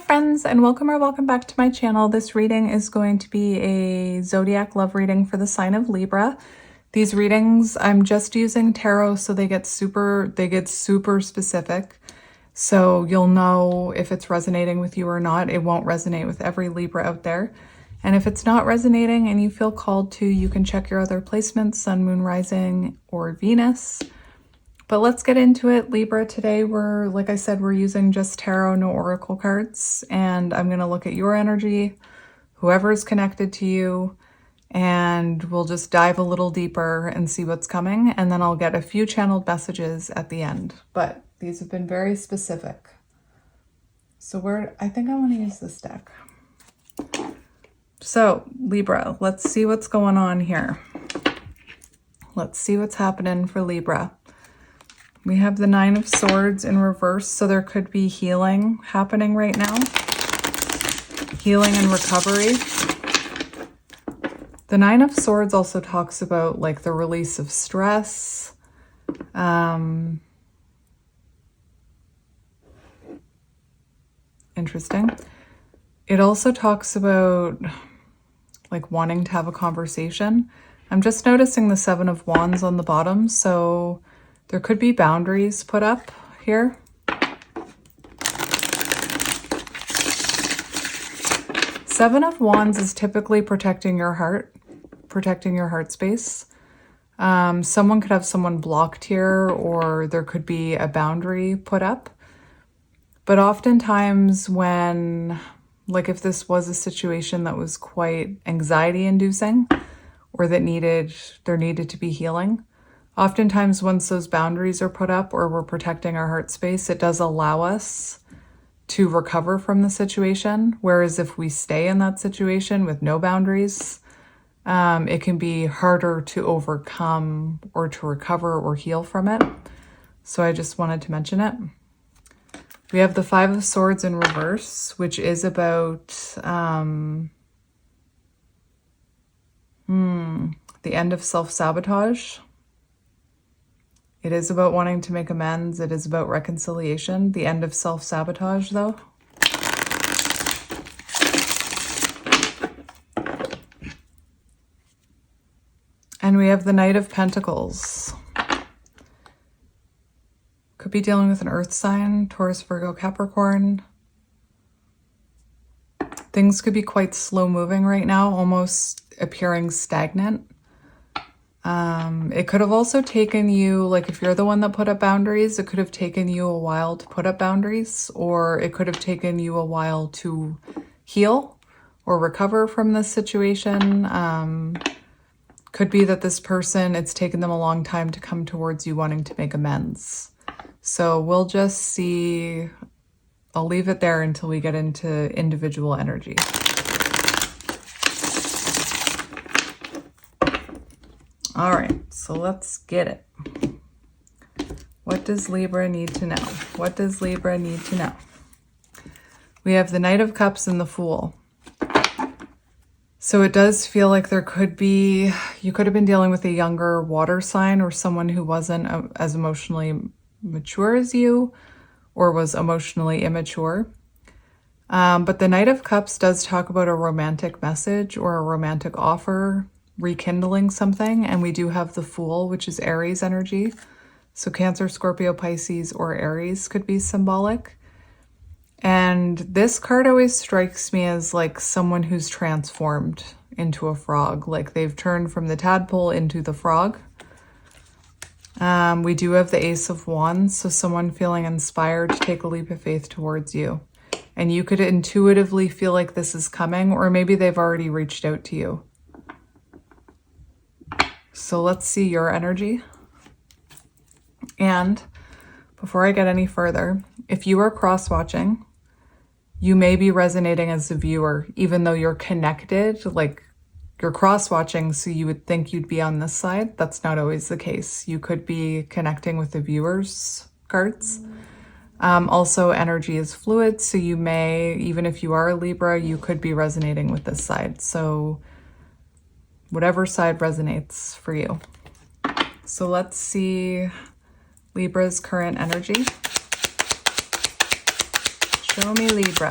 friends, and welcome back to my channel. This reading is going to be a zodiac love reading for the sign of Libra. These readings, I'm just using tarot, so they get super specific. So you'll know if it's resonating with you or not. It won't resonate with every Libra out there. And if it's not resonating and you feel called to, you can check your other placements, Sun, Moon, Rising, or Venus. But let's get into it. Libra, today like I said, we're using just tarot, no oracle cards. And I'm going to look at your energy, whoever's connected to you, and we'll just dive a little deeper and see what's coming. And then I'll get a few channeled messages at the end. But these have been very specific. So I think I want to use this deck. So Libra, let's see what's going on here. Let's see what's happening for Libra. We have the Nine of Swords in reverse, so there could be healing happening right now. Healing and recovery. The Nine of Swords also talks about like the release of stress. Interesting. It also talks about like wanting to have a conversation. I'm just noticing the Seven of Wands on the bottom, so there could be boundaries put up here. Seven of Wands is typically protecting your heart space. Someone could have someone blocked here, or there could be a boundary put up. But oftentimes when, like if this was a situation that was quite anxiety inducing, or that there needed to be healing, oftentimes once those boundaries are put up or we're protecting our heart space, it does allow us to recover from the situation. Whereas if we stay in that situation with no boundaries, it can be harder to overcome or to recover or heal from it. So I just wanted to mention it. We have the Five of Swords in reverse, which is about the end of self-sabotage. It is about wanting to make amends. It is about reconciliation. The end of self-sabotage, though. And we have the Knight of Pentacles. Could be dealing with an earth sign, Taurus, Virgo, Capricorn. Things could be quite slow moving right now, almost appearing stagnant. It could have also taken you, like if you're the one that put up boundaries, it could have taken you a while to put up boundaries, or it could have taken you a while to heal or recover from this situation. Could be that this person, it's taken them a long time to come towards you wanting to make amends. So we'll just see. I'll leave it there until we get into individual energy. All right, so let's get it. What does Libra need to know? What does Libra need to know? We have the Knight of Cups and the Fool. So it does feel like you could have been dealing with a younger water sign or someone who wasn't as emotionally mature as you, or was emotionally immature. But the Knight of Cups does talk about a romantic message or a romantic offer, rekindling something. And we do have the Fool, which is Aries energy. So Cancer, Scorpio, Pisces, or Aries could be symbolic. And this card always strikes me as like someone who's transformed into a frog, like they've turned from the tadpole into the frog. We do have the Ace of Wands, so someone feeling inspired to take a leap of faith towards you. And you could intuitively feel like this is coming, or maybe they've already reached out to you. So let's see your energy. And before I get any further, if you are cross-watching, you may be resonating as a viewer, even though you're connected, like you're cross-watching, so you would think you'd be on this side. That's not always the case. You could be connecting with the viewer's cards. Also, energy is fluid, so you may, even if you are a Libra, you could be resonating with this side. So whatever side resonates for you. So let's see Libra's current energy. Show me Libra.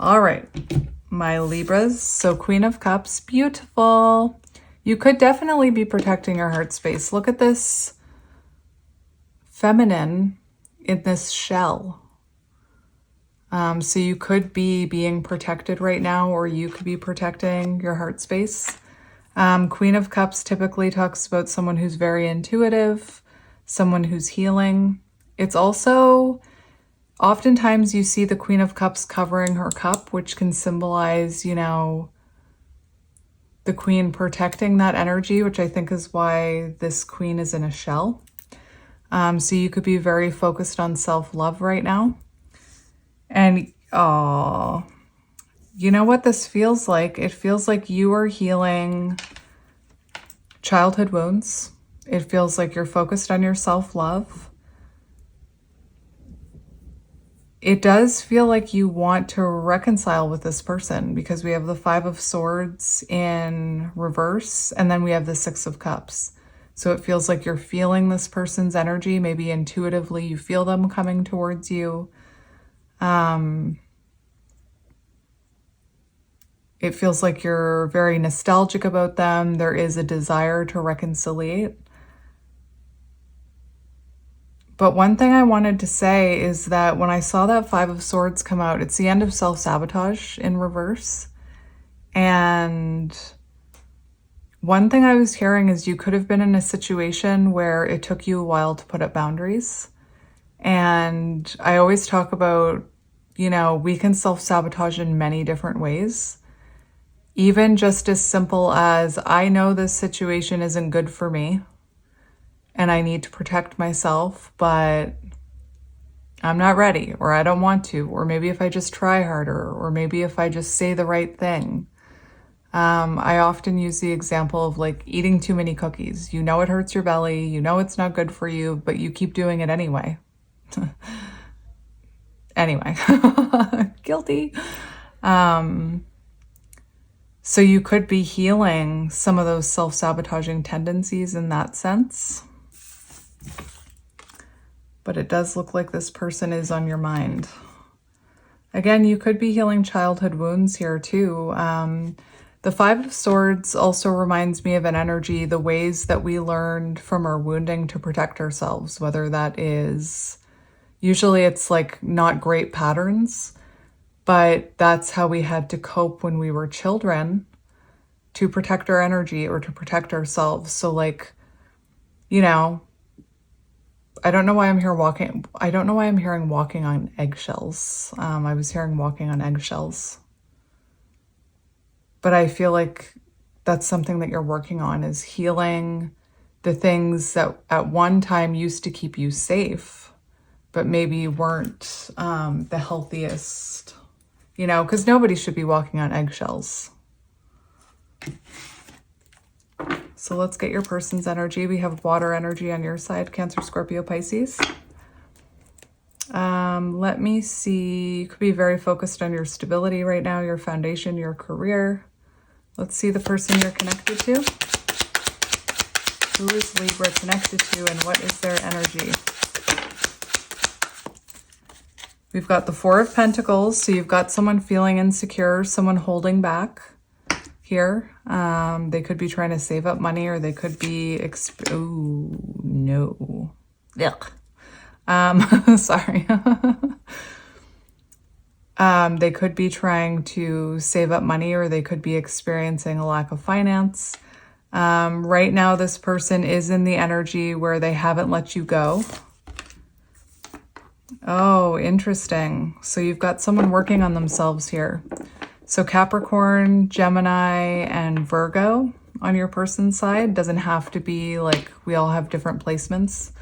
All right, my Libras. So Queen of Cups, beautiful. You could definitely be protecting your heart space. Look at this feminine in this shell. So you could be being protected right now, or you could be protecting your heart space. Queen of Cups typically talks about someone who's very intuitive, someone who's healing. It's also, oftentimes you see the Queen of Cups covering her cup, which can symbolize, you know, the queen protecting that energy, which I think is why this queen is in a shell. So you could be very focused on self-love right now. And, oh, you know what this feels like? It feels like you are healing childhood wounds. It feels like you're focused on your self-love. It does feel like you want to reconcile with this person, because we have the Five of Swords in reverse, and then we have the Six of Cups. So it feels like you're feeling this person's energy. Maybe intuitively you feel them coming towards you. It feels like you're very nostalgic about them. There is a desire to reconciliate. But one thing I wanted to say is that when I saw that Five of Swords come out, it's the end of self-sabotage in reverse. And one thing I was hearing is you could have been in a situation where it took you a while to put up boundaries. And I always talk about, you know, we can self-sabotage in many different ways. Even just as simple as, I know this situation isn't good for me and I need to protect myself, but I'm not ready, or I don't want to, or maybe if I just try harder, or maybe if I just say the right thing. I often use the example of like eating too many cookies. You know it hurts your belly, you know it's not good for you, but you keep doing it anyway. Anyway, guilty. So you could be healing some of those self-sabotaging tendencies in that sense. But it does look like this person is on your mind. Again, you could be healing childhood wounds here too. The Five of Swords also reminds me of an energy, the ways that we learned from our wounding to protect ourselves, whether that is, usually it's like not great patterns, but that's how we had to cope when we were children to protect our energy or to protect ourselves. So like, you know, I don't know why I'm hearing walking on eggshells. I was hearing walking on eggshells. But I feel like that's something that you're working on, is healing the things that at one time used to keep you safe, but maybe weren't the healthiest, you know, because nobody should be walking on eggshells. So let's get your person's energy. We have water energy on your side, Cancer, Scorpio, Pisces. Let me see. You could be very focused on your stability right now, your foundation, your career. Let's see the person you're connected to. Who is Libra connected to, and what is their energy? We've got the Four of Pentacles. So you've got someone feeling insecure, someone holding back here. They could be trying to save up money, or they could be, oh no. Yuck. Sorry. They could be trying to save up money, or they could be experiencing a lack of finance. Right now, this person is in the energy where they haven't let you go. Oh, interesting. So you've got someone working on themselves here. So Capricorn, Gemini, and Virgo on your person's side. Doesn't have to be like we all have different placements.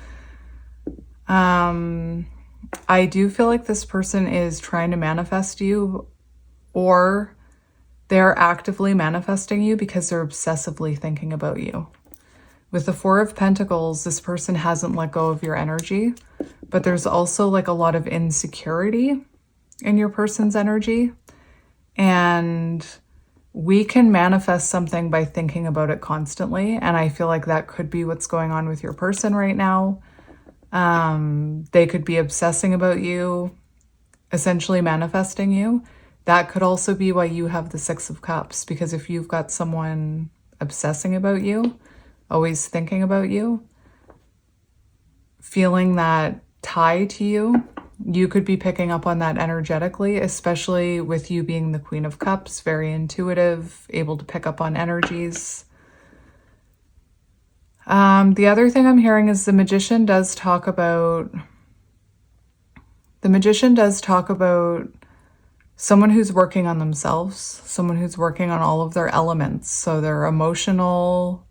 I do feel like this person is trying to manifest you, or they're actively manifesting you because they're obsessively thinking about you. With the Four of Pentacles, this person hasn't let go of your energy, but there's also like a lot of insecurity in your person's energy. And we can manifest something by thinking about it constantly. And I feel like that could be what's going on with your person right now. They could be obsessing about you, essentially manifesting you. That could also be why you have the Six of Cups, because if you've got someone obsessing about you, always thinking about you, feeling that tie to you, you could be picking up on that energetically, especially with you being the Queen of Cups, very intuitive, able to pick up on energies. The other thing I'm hearing is the Magician does talk about someone who's working on themselves, someone who's working on all of their elements. So their emotional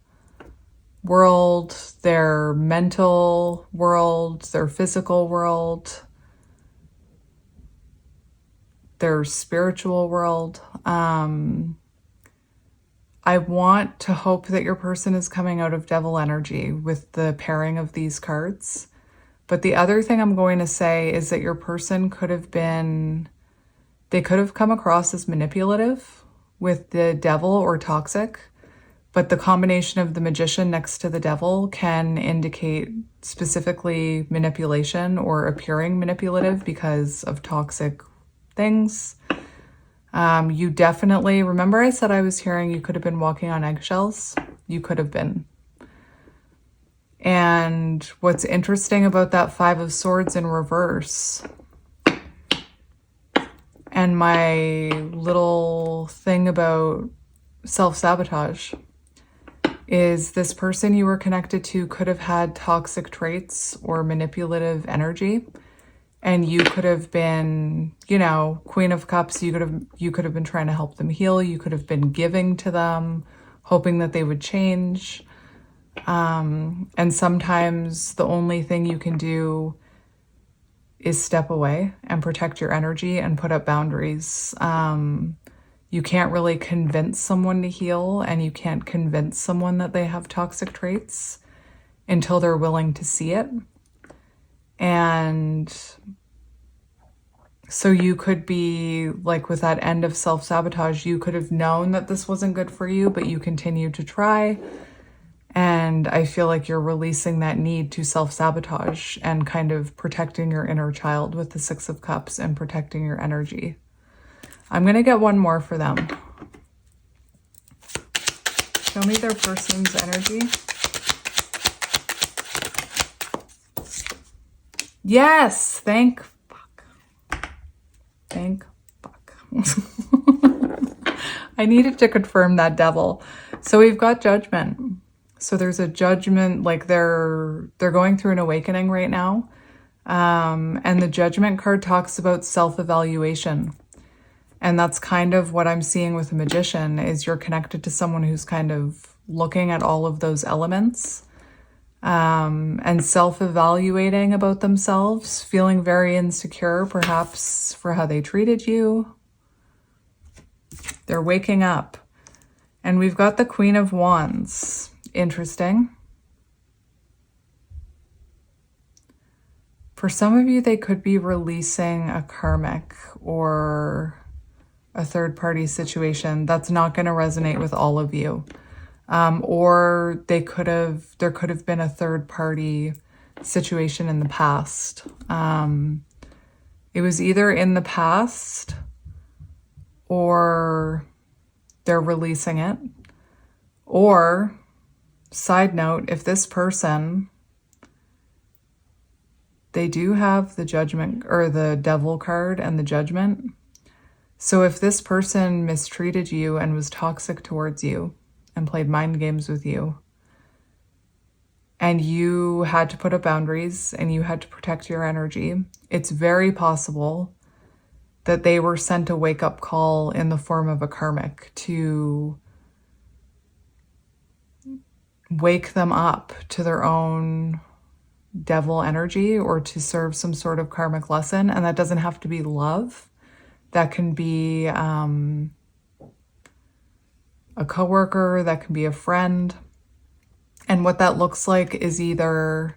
world, their mental world, their physical world, their spiritual world. I want to hope that your person is coming out of devil energy with the pairing of these cards. But the other thing I'm going to say is that your person could have come across as manipulative with the devil or toxic, but the combination of the Magician next to the devil can indicate specifically manipulation or appearing manipulative because of toxic things. You definitely, remember I said I was hearing you could have been walking on eggshells? You could have been. And what's interesting about that Five of Swords in reverse, and my little thing about self-sabotage, is this person you were connected to could have had toxic traits or manipulative energy. And you could have been, Queen of Cups, you could have been trying to help them heal. You could have been giving to them, hoping that they would change. And sometimes the only thing you can do is step away and protect your energy and put up boundaries. You can't really convince someone to heal, and you can't convince someone that they have toxic traits until they're willing to see it. And so you could be like, with that end of self-sabotage, you could have known that this wasn't good for you, but you continue to try. And I feel like you're releasing that need to self-sabotage and kind of protecting your inner child with the Six of Cups and protecting your energy. I'm going to get one more for them. Show me their person's energy. Yes, thank fuck. I needed to confirm that devil. So we've got Judgment. So there's a judgment, like they're going through an awakening right now. And the Judgment card talks about self-evaluation. And that's kind of what I'm seeing with the Magician, is you're connected to someone who's kind of looking at all of those elements. And self-evaluating about themselves, feeling very insecure, perhaps for how they treated you. They're waking up. And we've got the Queen of Wands. Interesting. For some of you, they could be releasing a karmic or a third-party situation. That's not going to resonate with all of you. Or there could have been a third-party situation in the past. It was either in the past or they're releasing it. Or, side note, if this person, they do have the Judgment or the Devil card and the Judgment. So if this person mistreated you and was toxic towards you and played mind games with you, and you had to put up boundaries and you had to protect your energy, it's very possible that they were sent a wake-up call in the form of a karmic to wake them up to their own devil energy or to serve some sort of karmic lesson. And that doesn't have to be love. That can be a coworker, that can be a friend. And what that looks like is either,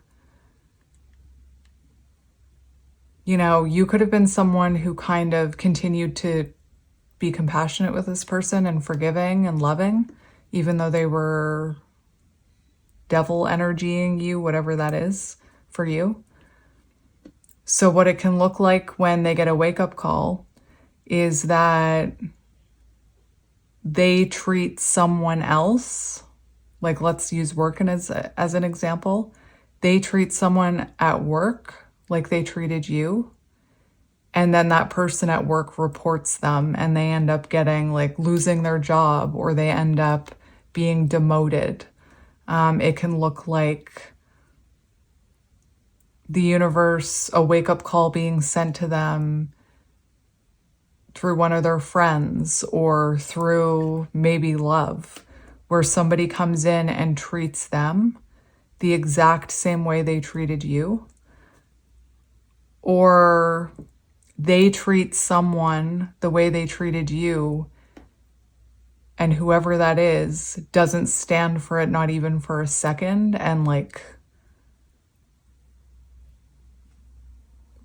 you could have been someone who kind of continued to be compassionate with this person and forgiving and loving, even though they were devil energying you, whatever that is for you. So what it can look like when they get a wake-up call is that they treat someone else, like let's use work as an example. They treat someone at work like they treated you. And then that person at work reports them and they end up getting like losing their job, or they end up being demoted. It can look like the universe, a wake-up call being sent to them through one of their friends, or through maybe love, where somebody comes in and treats them the exact same way they treated you. Or they treat someone the way they treated you, and whoever that is doesn't stand for it, not even for a second, and like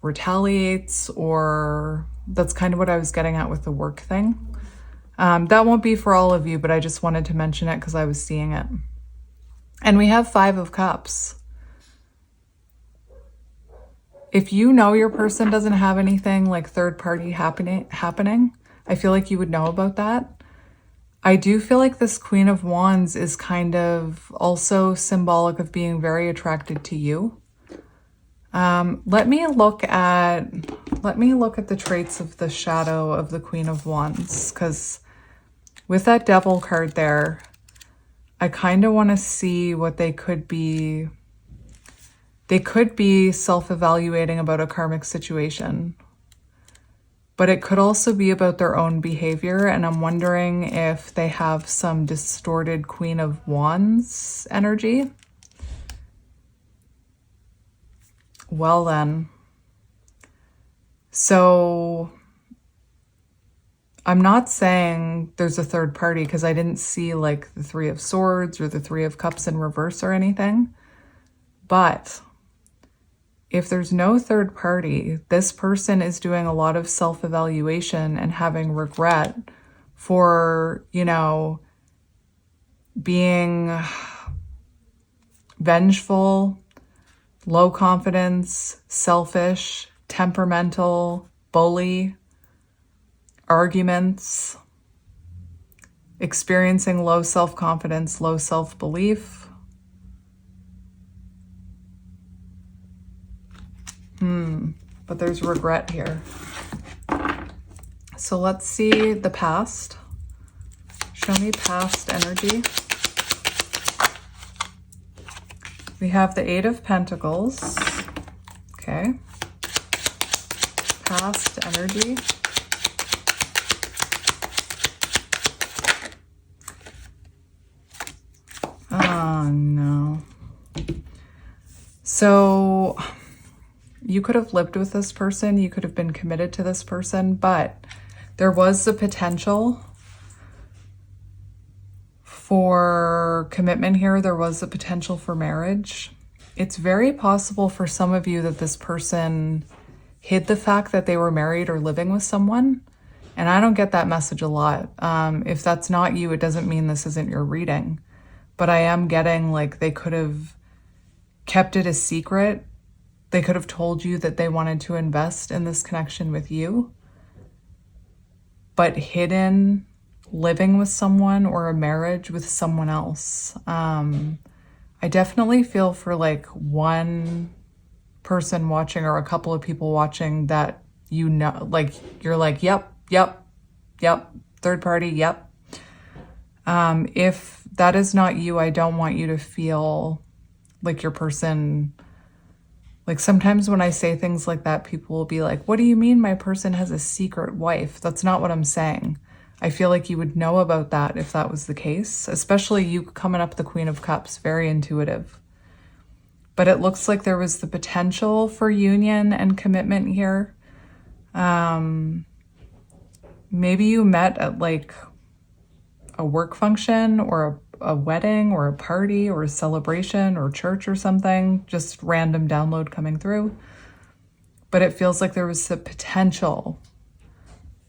retaliates. Or that's kind of what I was getting at with the work thing. That won't be for all of you, but I just wanted to mention it because I was seeing it. And we have 5 of Cups. If you know your person doesn't have anything like third party happening, I feel like you would know about that. I do feel like this Queen of Wands is kind of also symbolic of being very attracted to you. Let me look at the traits of the shadow of the Queen of Wands, because with that Devil card there, I kind of want to see what they could be. They could be self-evaluating about a karmic situation, but it could also be about their own behavior. And I'm wondering if they have some distorted Queen of Wands energy. Well then, so I'm not saying there's a third party, because I didn't see like the 3 of Swords or the 3 of Cups in reverse or anything. But if there's no third party, this person is doing a lot of self-evaluation and having regret for, being vengeful, low confidence, selfish, temperamental, bully, arguments, experiencing low self-confidence, low self-belief. But there's regret here. So let's see the past. Show me past energy. We have the 8 of Pentacles. Okay. Past energy. Oh, no. So you could have lived with this person. You could have been committed to this person, but there was the potential for commitment here. There was the potential for marriage. It's very possible for some of you that this person hid the fact that they were married or living with someone. And I don't get that message a lot. If that's not you, it doesn't mean this isn't your reading. But I am getting like they could have kept it a secret. They could have told you that they wanted to invest in this connection with you, but hidden living with someone or a marriage with someone else. I definitely feel for like one person watching or a couple of people watching that, like you're like, yep, third party, yep. If that is not you, I don't want you to feel like your person. Like sometimes when I say things like that, people will be like, what do you mean my person has a secret wife? That's not what I'm saying. I feel like you would know about that if that was the case, especially you coming up the Queen of Cups, very intuitive. But it looks like there was the potential for union and commitment here. Maybe you met at like a work function or a wedding or a party or a celebration or church or something, just random download coming through. But it feels like there was the potential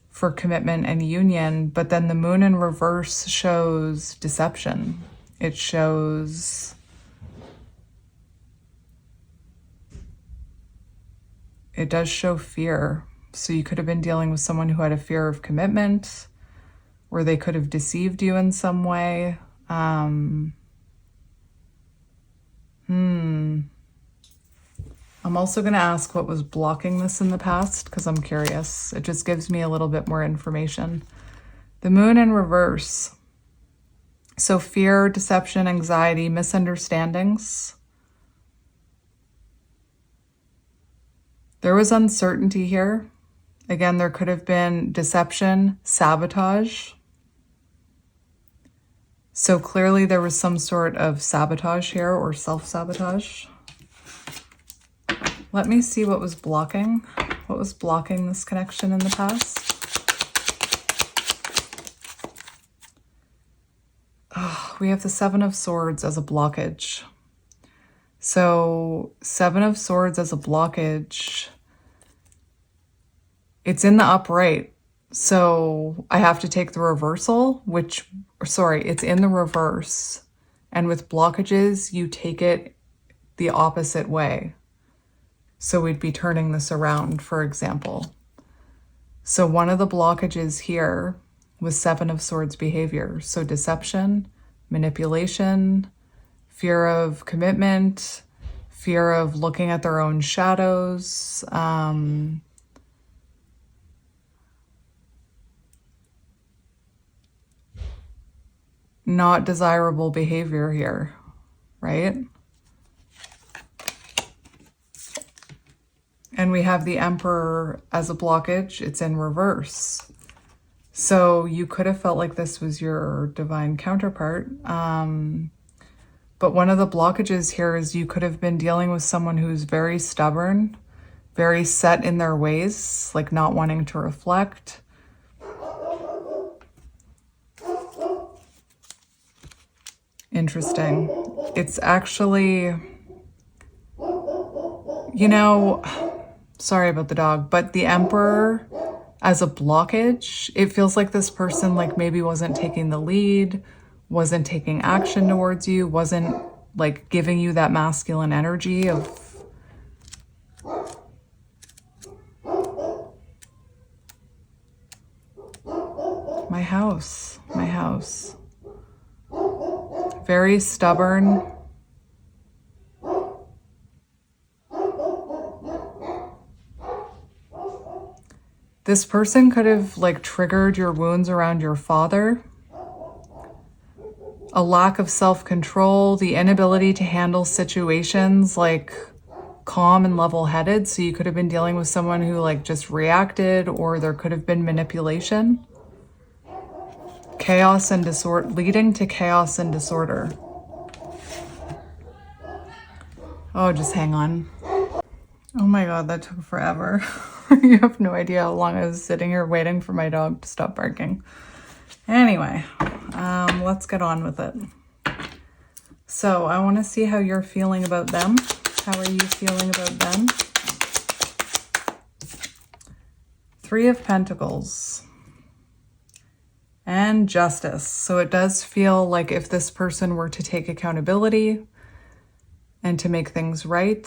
for commitment and union, but then the moon in reverse shows deception. It shows it does show fear. So you could have been dealing with someone who had a fear of commitment, or they could have deceived you in some way. I'm also going to ask what was blocking this in the past, because I'm curious. It just gives me a little bit more information. The moon in reverse. So fear, deception, anxiety, misunderstandings. There was uncertainty here. Again, there could have been deception, sabotage. So clearly there was some sort of sabotage here, or self-sabotage. Let me see what was blocking. What was blocking this connection in the past? Oh, we have the Seven of Swords as a blockage. So Seven of Swords as a blockage, it's in the upright. So I have to take the reversal, it's in the reverse. And with blockages, you take it the opposite way. So we'd be turning this around, for example. So one of the blockages here was Seven of Swords behavior. So deception, manipulation, fear of commitment, fear of looking at their own shadows, not desirable behavior here, right? And we have the Emperor as a blockage. It's in reverse. So you could have felt like this was your divine counterpart. But one of the blockages here is you could have been dealing with someone who's very stubborn, very set in their ways, like not wanting to reflect. Interesting. It's actually, sorry about the dog, but the Emperor as a blockage, it feels like this person like maybe wasn't taking the lead, wasn't taking action towards you, wasn't like giving you that masculine energy of my house. Very stubborn. This person could have like triggered your wounds around your father. A lack of self-control, the inability to handle situations like calm and level-headed. So you could have been dealing with someone who like just reacted, or there could have been manipulation. Chaos and disorder, leading to chaos and disorder. Oh, just hang on. Oh my God, that took forever. You have no idea how long I was sitting here waiting for my dog to stop barking. Anyway, let's get on with it. So I want to see how you're feeling about them. How are you feeling about them? Three of Pentacles and Justice. So it does feel like if this person were to take accountability and to make things right,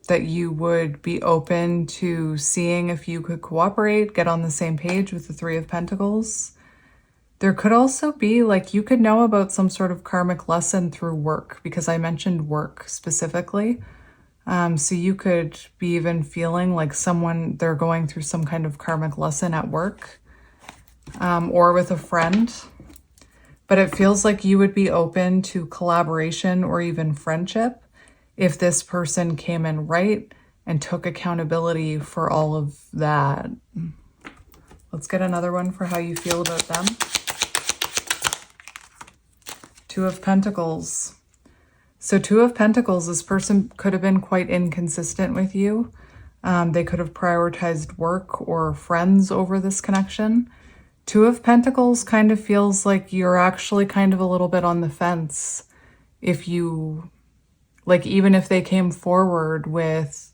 that you would be open to seeing if you could cooperate, get on the same page with the Three of Pentacles. There could also be like you could know about some sort of karmic lesson through work, because I mentioned work specifically. So you could be even feeling like they're going through some kind of karmic lesson at work, or with a friend. But it feels like you would be open to collaboration or even friendship if this person came in right and took accountability for all of that. Let's get another one for how you feel about them. Two of Pentacles. So Two of Pentacles, this person could have been quite inconsistent with you. They could have prioritized work or friends over this connection. Two of Pentacles kind of feels like you're actually kind of a little bit on the fence. If you, like, even if they came forward with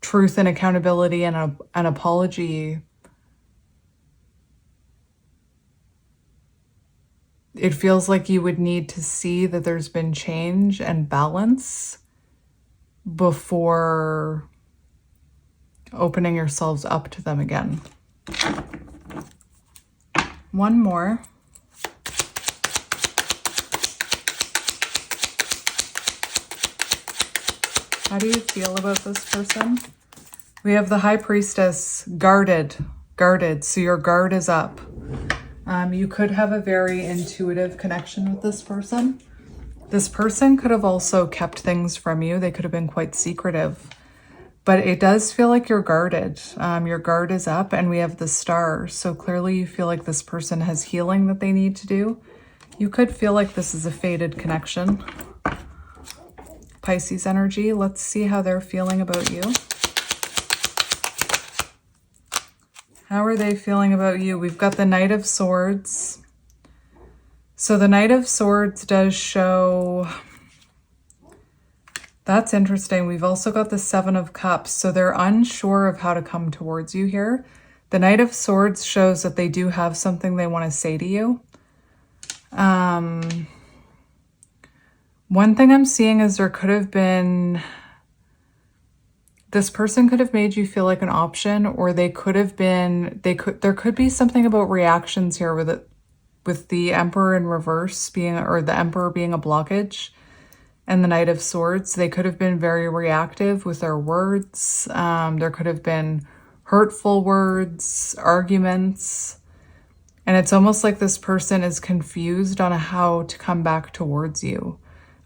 truth and accountability and an apology, it feels like you would need to see that there's been change and balance before opening yourselves up to them again. One more. How do you feel about this person? We have the High Priestess, guarded. So your guard is up. You could have a very intuitive connection with this person. This person could have also kept things from you. They could have been quite secretive. But it does feel like you're guarded. Your guard is up, and we have the Star. So clearly you feel like this person has healing that they need to do. You could feel like this is a fated connection. Pisces energy. Let's see how they're feeling about you. How are they feeling about you? We've got the Knight of Swords. So the Knight of Swords does show... That's interesting. We've also got the Seven of Cups. So they're unsure of how to come towards you here. The Knight of Swords shows that they do have something they want to say to you. One thing I'm seeing is there could have been... This person could have made you feel like an option, or they could have been... There could be something about reactions here with the Emperor in reverse being, or the Emperor being a blockage, and the Knight of Swords. They could have been very reactive with their words. There could have been hurtful words, arguments, and it's almost like this person is confused on how to come back towards you.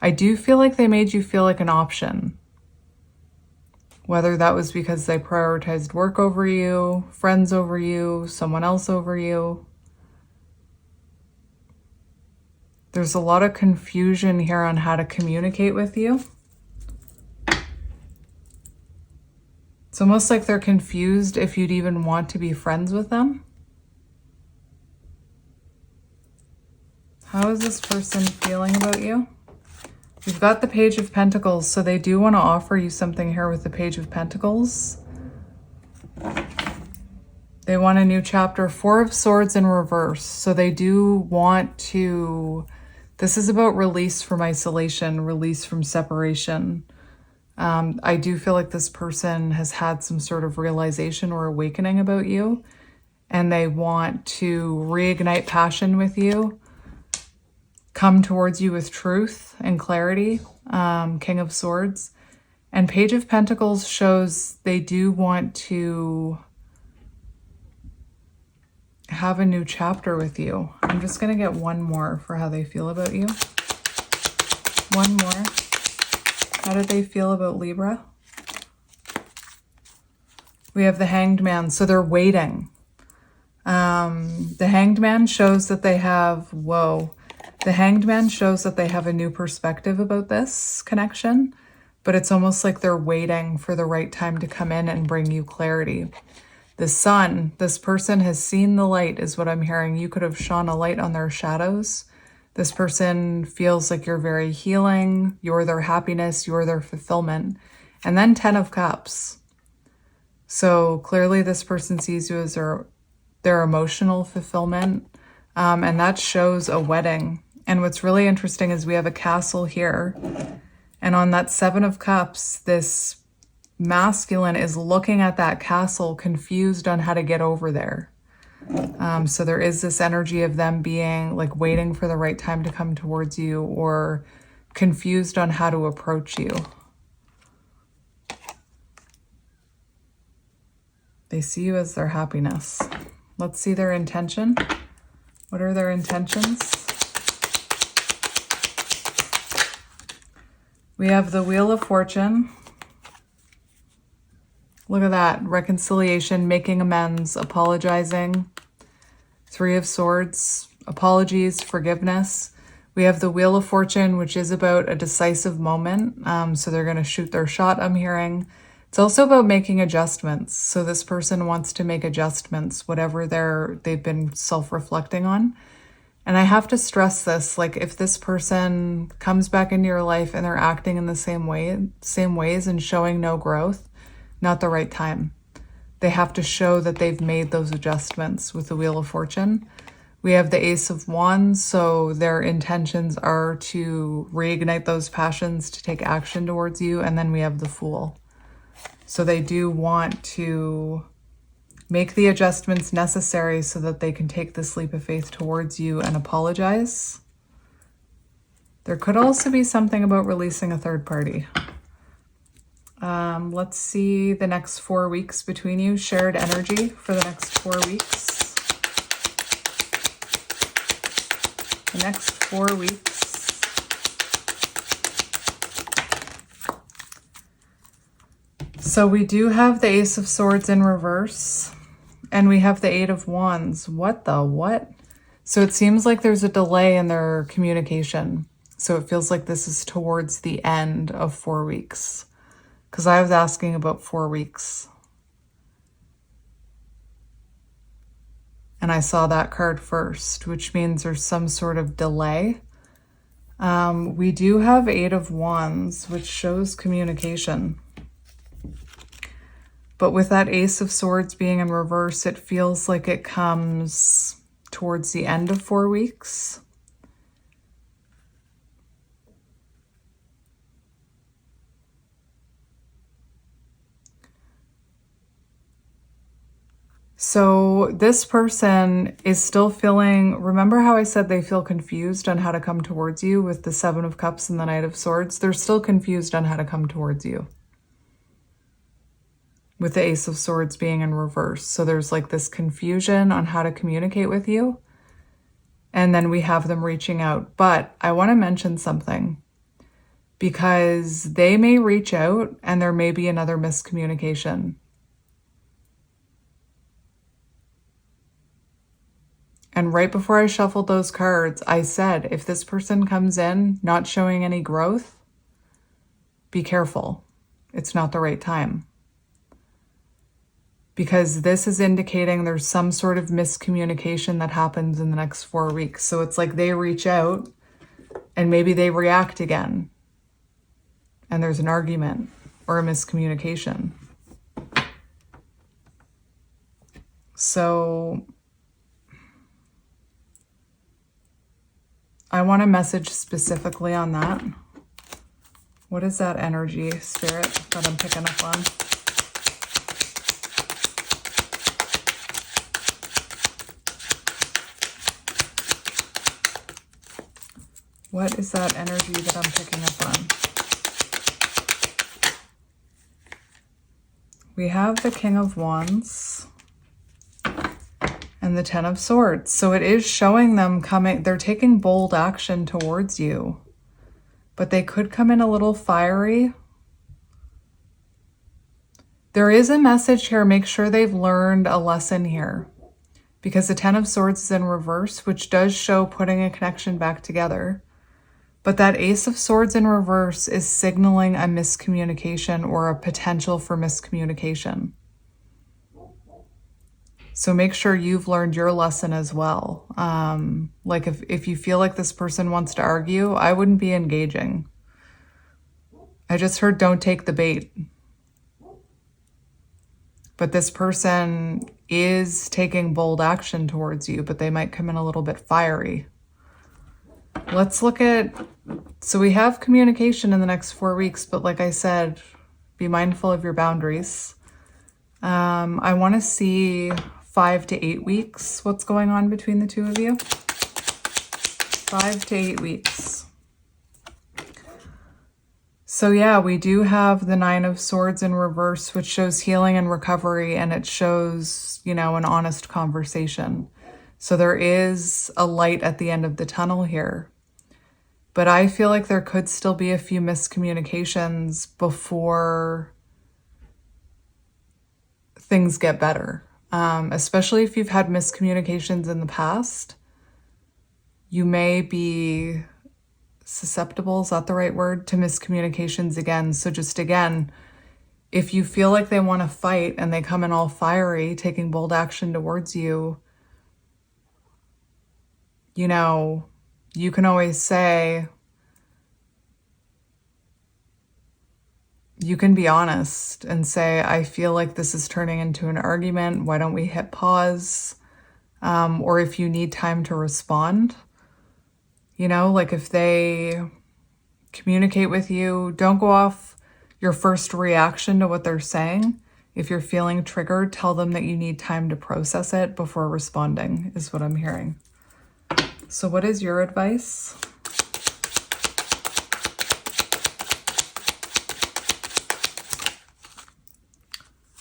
I do feel like they made you feel like an option. Whether that was because they prioritized work over you, friends over you, someone else over you. There's a lot of confusion here on how to communicate with you. It's almost like they're confused if you'd even want to be friends with them. How is this person feeling about you? We've got the Page of Pentacles, so they do want to offer you something here with the Page of Pentacles. They want a new chapter. Four of Swords in reverse. So they do want to... This is about release from isolation, release from separation. I do feel like this person has had some sort of realization or awakening about you, and they want to reignite passion with you, come towards you with truth and clarity. King of Swords. And Page of Pentacles shows they do want to have a new chapter with you. I'm just going to get one more for how they feel about you. One more. How do they feel about Libra? We have the Hanged Man. So they're waiting. The Hanged Man shows that they have... Whoa. The Hanged Man shows that they have a new perspective about this connection, but it's almost like they're waiting for the right time to come in and bring you clarity. The Sun, this person has seen the light is what I'm hearing. You could have shone a light on their shadows. This person feels like you're very healing. You're their happiness. You're their fulfillment. And then 10 of Cups. So clearly this person sees you as their emotional fulfillment. And that shows a wedding. And what's really interesting is we have a castle here. And on that Seven of Cups, this masculine is looking at that castle, confused on how to get over there. So there is this energy of them being like waiting for the right time to come towards you, or confused on how to approach you. They see you as their happiness. Let's see their intention. What are their intentions? We have the Wheel of Fortune. Look at that. Reconciliation, making amends, apologizing. Three of Swords, apologies, forgiveness. We have the Wheel of Fortune, which is about a decisive moment. So they're going to shoot their shot, I'm hearing. It's also about making adjustments. So this person wants to make adjustments, whatever they've been self-reflecting on. And I have to stress this, like if this person comes back into your life and they're acting in the same ways and showing no growth, not the right time. They have to show that they've made those adjustments with the Wheel of Fortune. We have the Ace of Wands, so their intentions are to reignite those passions, to take action towards you. And then we have the Fool. So they do want to make the adjustments necessary so that they can take this leap of faith towards you and apologize. There could also be something about releasing a third party. Let's see the next 4 weeks between you. Shared energy for the next 4 weeks. The next 4 weeks. So we do have the Ace of Swords in reverse, and we have the Eight of Wands. What the what? So it seems like there's a delay in their communication. So it feels like this is towards the end of 4 weeks. Because I was asking about 4 weeks. And I saw that card first, which means there's some sort of delay. We do have Eight of Wands, which shows communication. But with that Ace of Swords being in reverse, it feels like it comes towards the end of 4 weeks. So this person is still feeling, remember how I said they feel confused on how to come towards you with the Seven of Cups and the Knight of Swords? They're still confused on how to come towards you, with the Ace of Swords being in reverse. So there's like this confusion on how to communicate with you. And then we have them reaching out. But I want to mention something, because they may reach out and there may be another miscommunication. And right before I shuffled those cards, I said, if this person comes in not showing any growth, be careful. It's not the right time. Because this is indicating there's some sort of miscommunication that happens in the next 4 weeks. So it's like they reach out and maybe they react again. And there's an argument or a miscommunication. So I want to message specifically on that. What is that energy, Spirit, that I'm picking up on? What is that energy that I'm picking up on? We have the King of Wands and the Ten of Swords. So it is showing them coming, they're taking bold action towards you, but they could come in a little fiery. There is a message here. Make sure they've learned a lesson here, because the Ten of Swords is in reverse, which does show putting a connection back together. But that Ace of Swords in reverse is signaling a miscommunication or a potential for miscommunication. So make sure you've learned your lesson as well. Like if you feel like this person wants to argue, I wouldn't be engaging. I just heard don't take the bait. But this person is taking bold action towards you, but they might come in a little bit fiery. Let's look at, so we have communication in the next 4 weeks, but like I said, be mindful of your boundaries. I want to see 5 to 8 weeks. What's going on between the two of you? 5 to 8 weeks. So yeah, we do have the Nine of Swords in reverse, which shows healing and recovery, and it shows, you know, an honest conversation. So there is a light at the end of the tunnel here. But I feel like there could still be a few miscommunications before things get better. Especially if you've had miscommunications in the past. You may be susceptible, is that the right word, to miscommunications again. So just again, if you feel like they want to fight and they come in all fiery, taking bold action towards you, you know, you can always say, you can be honest and say, I feel like this is turning into an argument. Why don't we hit pause? or if you need time to respond. You know, like if they communicate with you, don't go off your first reaction to what they're saying. If you're feeling triggered, tell them that you need time to process it before responding, is what I'm hearing. So what is your advice?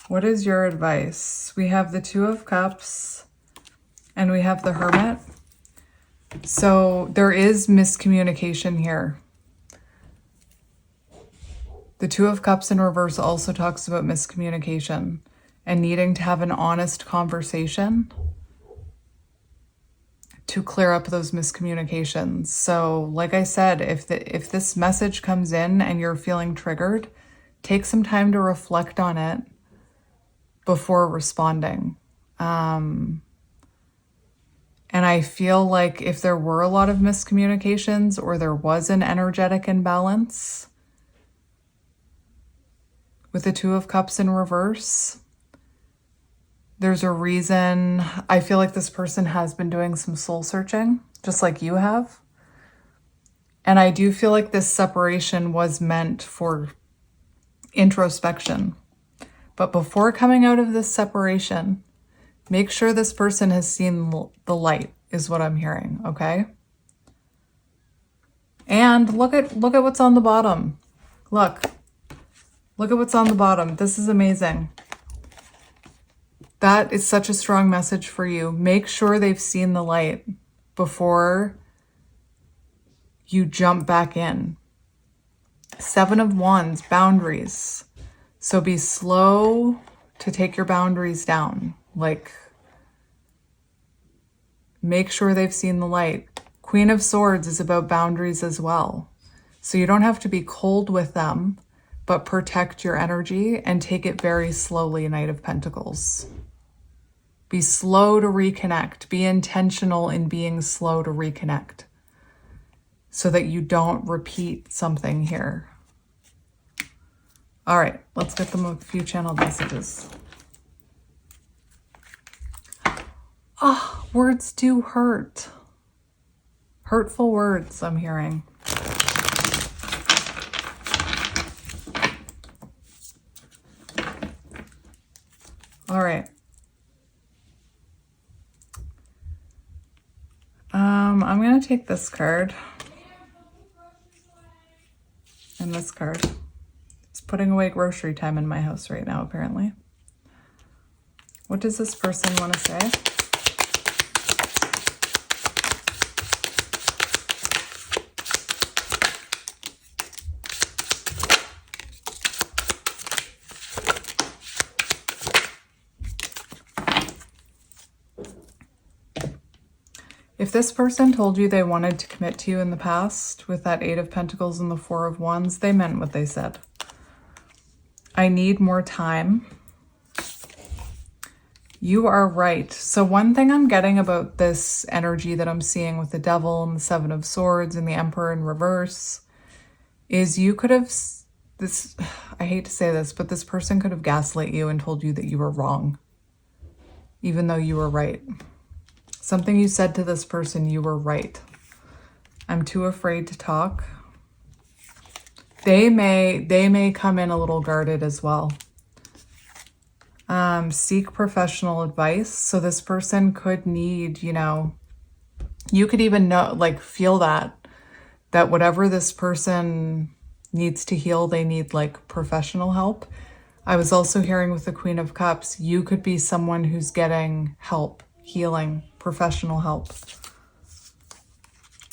What is your advice? We have the Two of Cups and we have the Hermit. So there is miscommunication here. The Two of Cups in reverse also talks about miscommunication and needing to have an honest conversation to clear up those miscommunications. So like I said, if this message comes in and you're feeling triggered, take some time to reflect on it before responding. And I feel like if there were a lot of miscommunications or there was an energetic imbalance with the Two of Cups in reverse, there's a reason. I feel like this person has been doing some soul searching, just like you have. And I do feel like this separation was meant for introspection. But before coming out of this separation, make sure this person has seen the light, is what I'm hearing, okay? And look at what's on the bottom. Look at what's on the bottom. This is amazing. That is such a strong message for you. Make sure they've seen the light before you jump back in. Seven of Wands, boundaries. So be slow to take your boundaries down. Like, make sure they've seen the light. Queen of Swords is about boundaries as well. So you don't have to be cold with them, but protect your energy and take it very slowly, Knight of Pentacles. Be slow to reconnect. Be intentional in being slow to reconnect so that you don't repeat something here. All right, let's get them a few channeled messages. Ah, words do hurt. Hurtful words, I'm hearing. All right. I'm going to take this card and this card. It's putting away grocery time in my house right now, apparently. What does this person want to say? If this person told you they wanted to commit to you in the past with that Eight of Pentacles and the Four of Wands, they meant what they said. I need more time. You are right. So one thing I'm getting about this energy that I'm seeing with the Devil and the Seven of Swords and the Emperor in reverse is you could have, I hate to say this, but this person could have gaslit you and told you that you were wrong, even though you were right. Something you said to this person, you were right. I'm too afraid to talk. They may come in a little guarded as well. Seek professional advice. So this person could need, you could even know, like feel that whatever this person needs to heal, they need like professional help. I was also hearing with the Queen of Cups, you could be someone who's getting help, healing, professional help.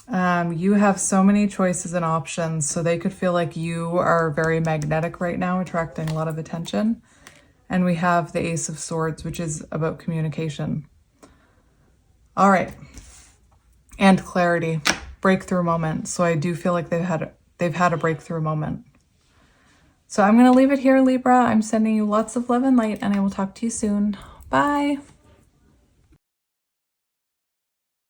You have so many choices and options, so they could feel like you are very magnetic right now, attracting a lot of attention. And we have the Ace of Swords, which is about communication. All right. And clarity, breakthrough moment. So I do feel like they've had a breakthrough moment. So I'm going to leave it here, Libra. I'm sending you lots of love and light, and I will talk to you soon. Bye.